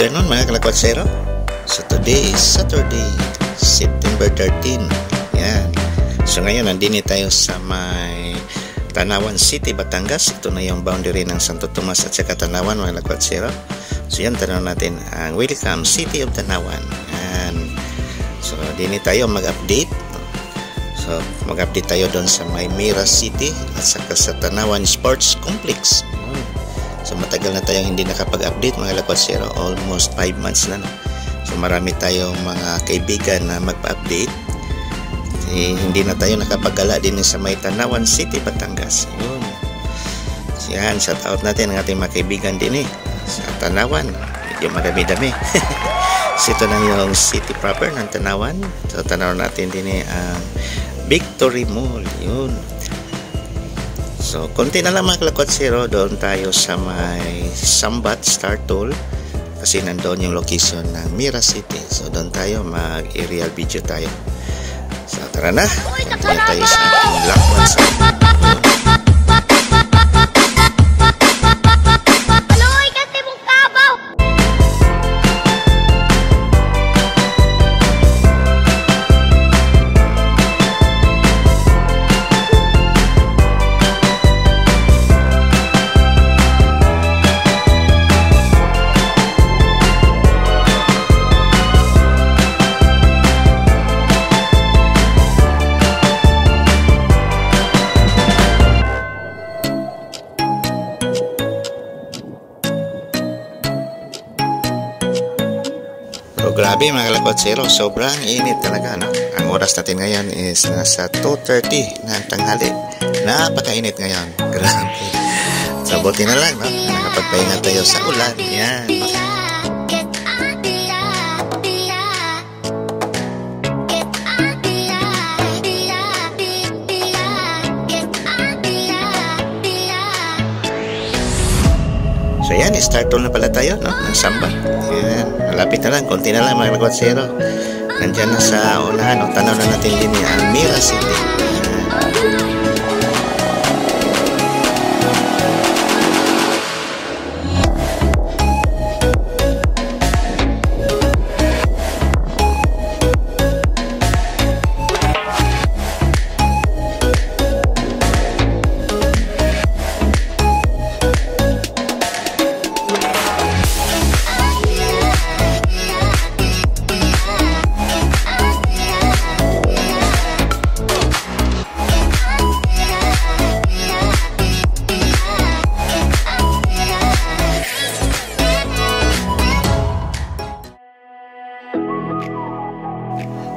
afternoon mga kalakwatsero. So today is Saturday, September 13. Yan. So ngayon nandini tayo sa may Tanawan City, Batangas. Ito na yung boundary ng Santo Tomas at saka Tanawan mga kalakwatsero. So yan, tanong natin ang Welcome City of Tanawan. Yan. So dini tayo mag-update. So mag-update tayo doon sa may Mira City at saka sa Tanawan Sports Complex. So matagal na tayong hindi nakapag-update mga kalakwatsero, almost 5 months na. No? So marami tayong mga kaibigan na magpa-update. Hindi na tayo nakapagala din sa may Tanawan City, Batangas. Yun. So yan, shout out natin ang ating mga kaibigan din sa Tanawan. Medyo marami-dami. So ito na yung city proper ng Tanawan. So tanawan natin din ang Victory Mall. Yun. So, konti na lang mga kalakwatsero, doon tayo sa may Sambat Star Toll kasi nandoon yung location ng Mira City. So, doon tayo mag-aerial video tayo. So, tara na. Continue tayo sa ating lakwan sa grabe mga kalakwatsero, sobrang init talaga, no? Ang oras natin ngayon is nasa 2:30 ng tanghali. Napakainit ngayon. Grabe. So buti na lang, no? Nakapagpahinga tayo sa ulan. Yan. So yan, start toll na pala tayo, no? Ng Samba. Yan. Malapit na lang, konti na lang mga kalakwatsero. Nandiyan na sa unahan, no? Tanaw na natin din ang Mira City.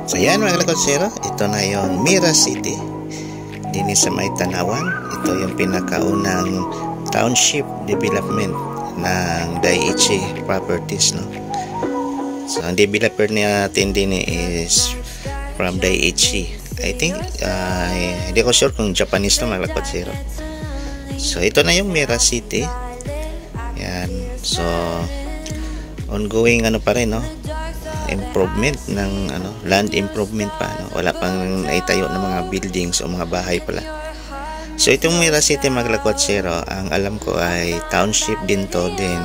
So yan mga kalakwatsero, ito na yung Mira City din sa may Tanawan. Ito yung pinakaunang township development ng Daiichi Properties, no? So ang developer natin din is from Daiichi. I think hindi ko sure kung Japanese na mga kalakwatsero. So ito na yung Mira City. Yan. So ongoing pa rin, no? Improvement ng land improvement pa, no? Wala pang naitayo ng mga buildings o mga bahay pala. So itong Mira City mga kalakwatsero, ang alam ko ay township din to, din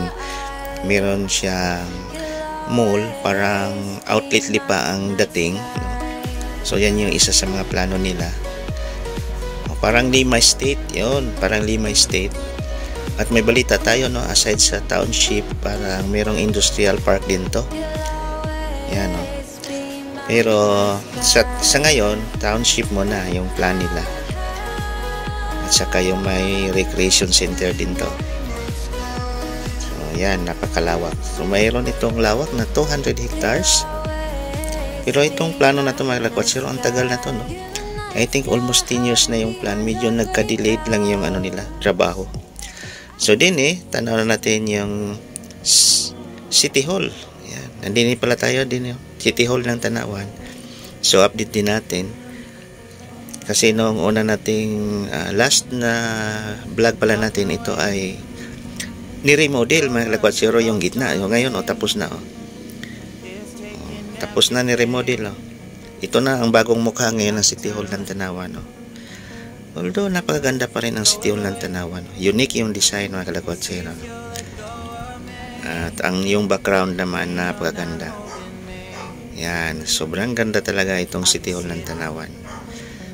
meron siyang mall, parang outlet pa ang dating, no? So yan yung isa sa mga plano nila. Parang Limay State, yun, parang Limay State. At may balita tayo, no, aside sa township, parang merong industrial park din to. Yan, no? Pero sa ngayon, township muna yung plan nila. At saka yung may recreation center din to. So yan, napakalawak. So mayroon itong lawak na 200 hectares. Pero itong plano na to mga kalakwatsero, ang tagal na to, no? I think almost 10 years na yung plan. Medyo nagka-delayed lang yung nila, trabaho. So din tanaw na natin yung City Hall. Nandini pala tayo din yung City Hall ng Tanawan. So update din natin. Kasi noong una nating last na vlog pala natin, ito ay ni-remodel mga kalakwatsero yung gitna. Ngayon tapos na. Tapos na ni-remodel. Ito na ang bagong mukha ngayon ng City Hall ng Tanawan. Although napakaganda pa rin ang City Hall ng Tanawan. Unique yung design mga kalakwatsero. At yung background naman napakaganda. Yan, sobrang ganda talaga itong City Hall ng Tanawan.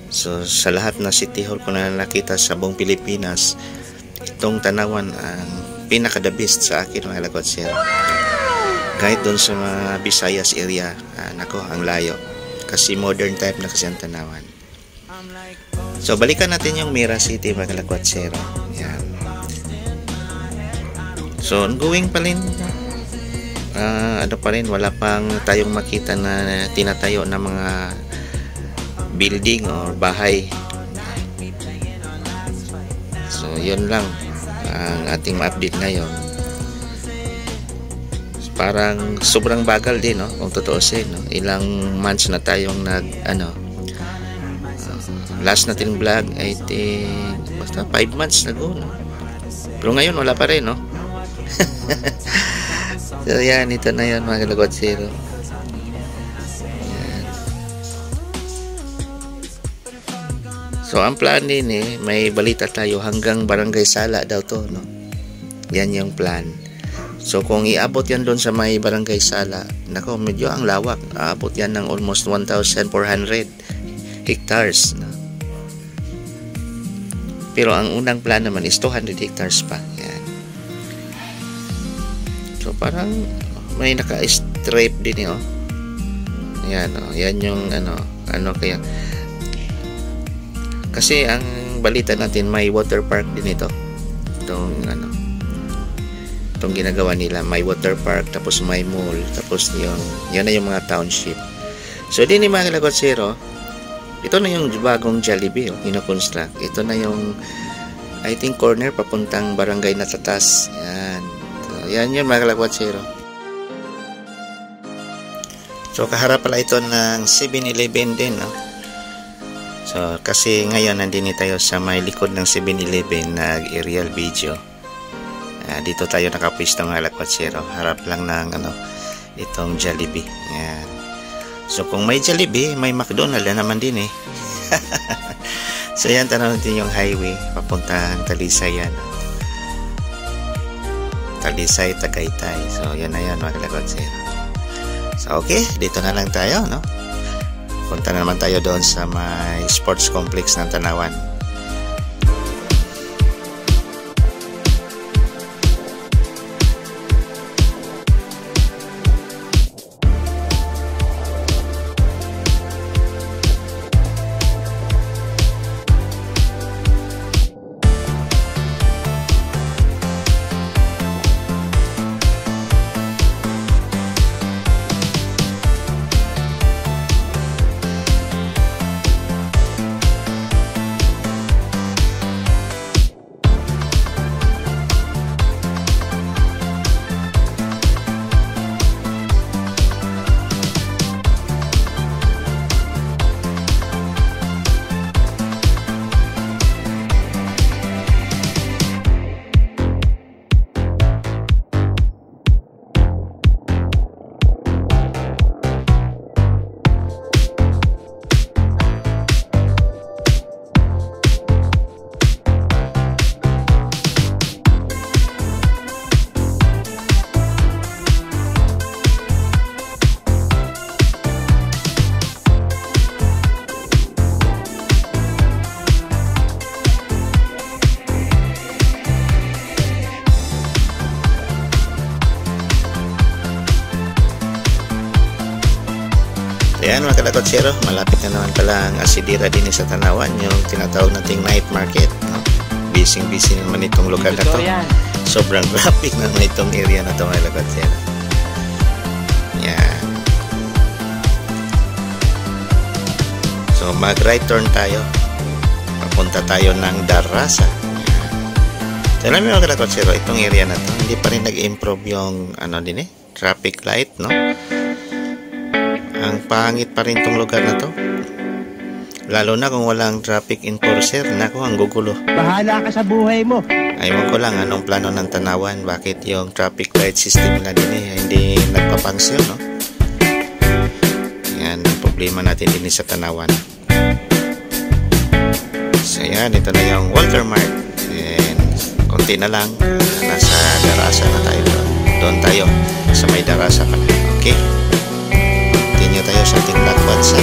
So sa lahat na City Hall ko na nakita sa buong Pilipinas, itong Tanawan ang pinaka-the best sa akin mga Lakotsero. Kahit doon sa mga Visayas area, nako, ang layo. Kasi modern type na kasi ang Tanawan. So balikan natin yung Mira City mga Lakotsero. Yan. So ongoing pa rin, pa rin, wala pang tayong makita na tinatayo na mga building or bahay. So yun lang ang ating ma-update ngayon. Parang sobrang bagal din, no, kung tutuusin, no? Ilang months na tayong last nating vlog I think basta 5 months ago, no? Pero ngayon wala pa rin, no? So yan, ito na yan mga Lakotsero. Yan. So ang plan din may balita tayo hanggang Barangay Sala daw to, no? Yan yung plan. So kung iabot yan doon sa may Barangay Sala, nako, medyo ang lawak. Aabot yan ng almost 1,400 hectares, no? Pero ang unang plan naman is 200 hectares pa. Yan. So parang may naka-stripe din, oh. Yan, oh. Yan yung kaya. Kasi ang balita natin may water park din ito. Itong ginagawa nila, may water park, tapos may mall, tapos yan na yung mga township. So din ni mga Lakotsero, ito na yung bagong Jollibee, oh, ino-construct. Ito na yung I think corner papuntang Barangay Natatas. Yan. So, yan yun mga Lakotsero. So kaharap pala ito ng 7-Eleven din, no? So kasi ngayon nandini tayo sa may likod ng 7-Eleven nag-aerial video. Dito tayo nakapwesto mga Lakotsero. Harap lang ng itong Jollibee. Yan. So kung may Jollibee, may McDonald's na naman din, eh. So yan, tanaw natin yung highway papuntang Talisay yan. Talisay, Tagaytay. So yan na yan mga Lakotsero. So okay, dito na lang tayo, no? Punta na naman tayo doon sa may sports complex ng Tanawan. Ayan mga Lakotsero, malapit na naman pala ang asidira din sa Tanawan, yung tinatawag nating night market, no? Busy naman itong lugar na to. Sobrang traffic naman itong area na to mga Lakotsero. Yan. So mag right turn tayo. Papunta tayo ng Darasa. So alam mo mga Lakotsero, itong area na to, hindi pa rin nag-improve yung traffic light, no? Ang pangit pa rin tong lugar na to. Lalo na kung walang traffic enforcer. Naku, ang gugulo. Bahala ka sa buhay mo. Aywan ko lang anong plano ng Tanawan. Bakit yung traffic light system na din hindi nagpapangsyon, no? Yan ang problema natin din sa Tanawan. So yan, ito na yung Walter Mart. And konti na lang, nasa Darasa na tayo. doon tayo sa may darasa pala. Okay? Continue tayo sa ating lakad sa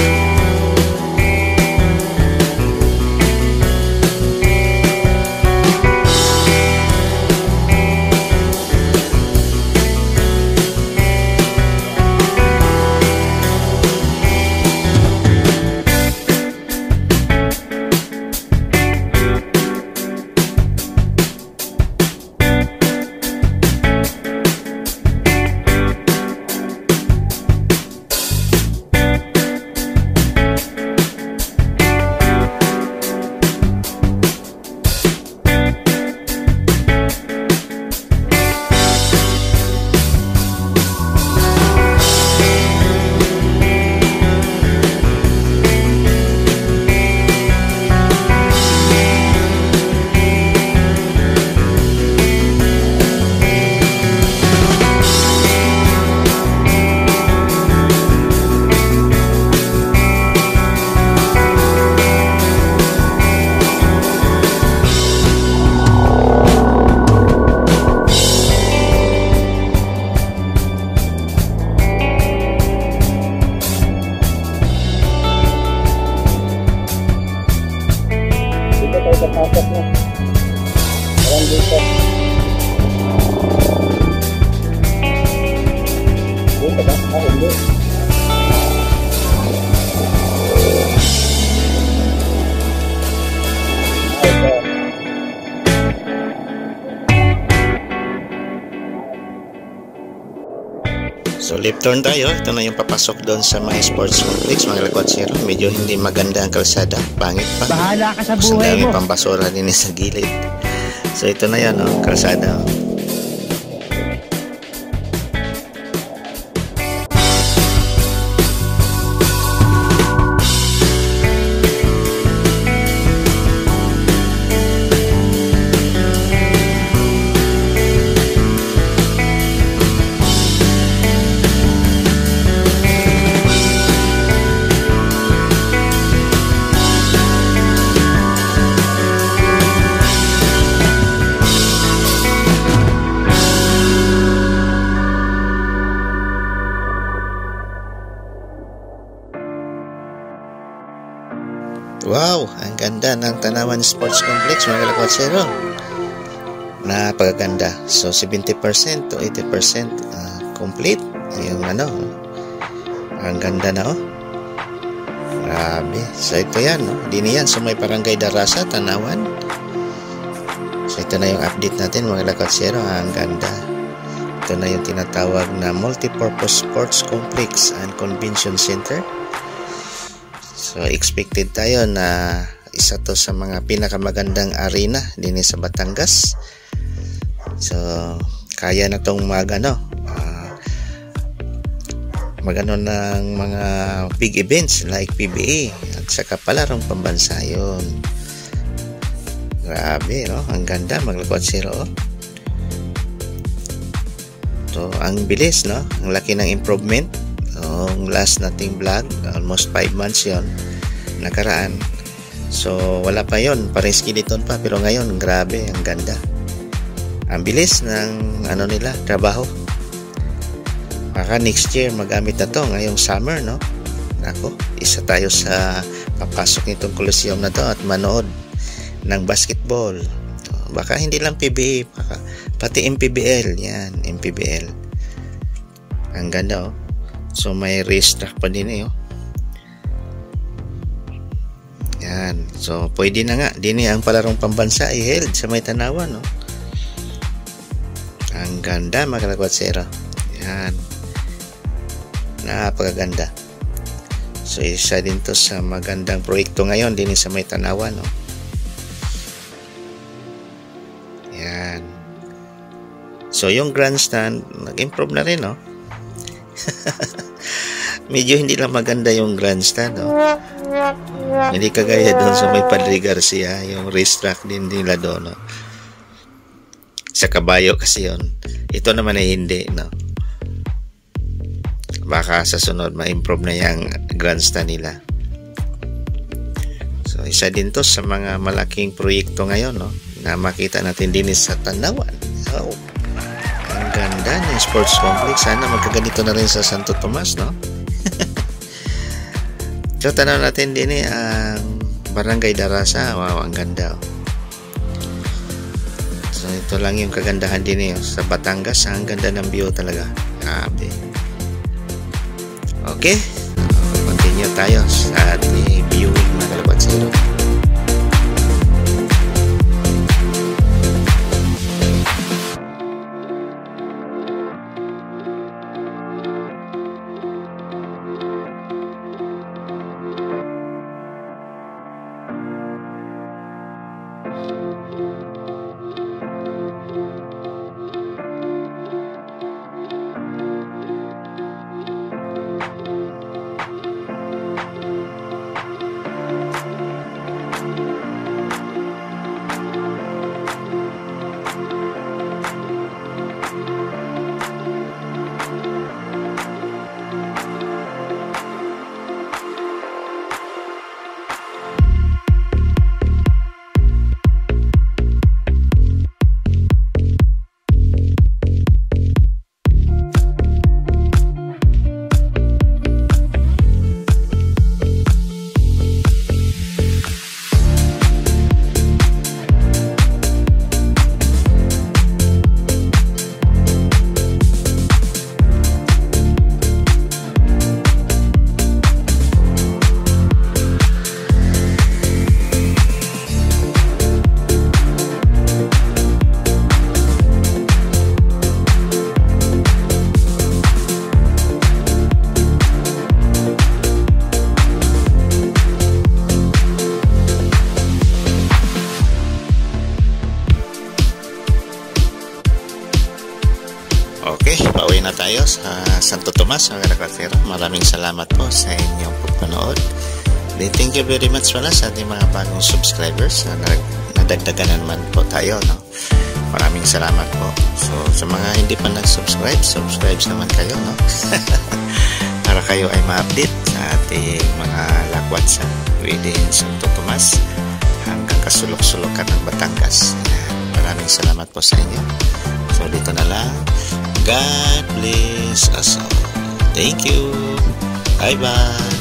pasok na. Parang dito. Dito ba? Hindi. So left turn tayo. Ito na yung papasok doon sa mga sports complex, mga lakwatsero. Medyo hindi maganda ang kalsada, pangit pa. Bahala ka sa Ang buhay dami mo. pang basura din sa gilid. So ito na yan, oh, kalsada. Oh. Wow, ang ganda ng Tanawan Sports Complex, mga lakwatsero. Napakaganda. So 70% to 80% complete yung ano. Ang ganda na, oh. Grabe. So ito yan, no? Dini yan sa may Barangay Darasa, Tanawan. So ito na yung update natin, mga lakwatsero. Ang ganda. Ito na yung tinatawag na Multipurpose Sports Complex and Convention Center. So expected tayo na isa to sa mga pinakamagandang arena din sa Batangas. So kaya na tong magano ng mga big events like PBA at saka palarong pambansa yun. Grabe, no? Ang ganda, mga lakwatsero. So ang bilis, no? Ang laki ng improvement. Ang last nating vlog, almost 5 months yon nakaraan. So wala pa yon, parang skeleton pa, pero ngayon grabe, ang ganda, ang bilis ng ano nila, trabaho. Baka next year magamit na to ngayong summer, no? Ako, isa tayo sa papasok nitong Coliseum na to at manood ng basketball. Baka hindi lang PBA, baka pati MPBL. Yan, MPBL. Ang ganda, oh. So may racetrack pa din, eh, oh. Yan. So pwede na nga din ang palarong pambansa i-held sa may Tanawan, no? Ang ganda, mga lakwatsero. Yan. Napakaganda. So isa din to sa magandang proyekto ngayon din sa may Tanawan, no? Yan. So yung grandstand nag-improve na rin, no? Medyo hindi lang maganda yung grandstand, no? Hindi kagaya doon sa may Padre Garcia, yung racetrack din nila doon, no? Sa Kabayo kasi yun. Ito naman ay hindi, no? Baka sa sunod ma-improve na yung grandstand nila. So isa din to sa mga malaking proyekto ngayon, no? Na makita natin din sa Tanawan. So ang ganda ng sports complex. Sana magkaganito na rin sa Santo Tomas, no? So, tanaw natin din ang Barangay Darasa. Wow, ang ganda. So, ito lang yung kagandahan din sa Batangas. Ang ganda ng view talaga. Grabe. Okay. Continue tayo sa ating viewing, mga kalabatsero. Okay, pauwi na tayo sa Santo Tomas, mga kalabatsero. Maraming salamat po sa inyong pagpanood. Thank you very much pala sa ating mga bagong subscribers na nadagdagan naman po tayo, no? Maraming salamat po. So, sa mga hindi pa nag-subscribe, subscribe naman kayo, no? Para kayo ay ma-update sa ating mga lakwat sa within Santo Tomas hanggang kasulok-sulokan ng Batangas. Maraming salamat po sa inyo. So, dito na lang. God bless us all. Thank you. Bye-bye.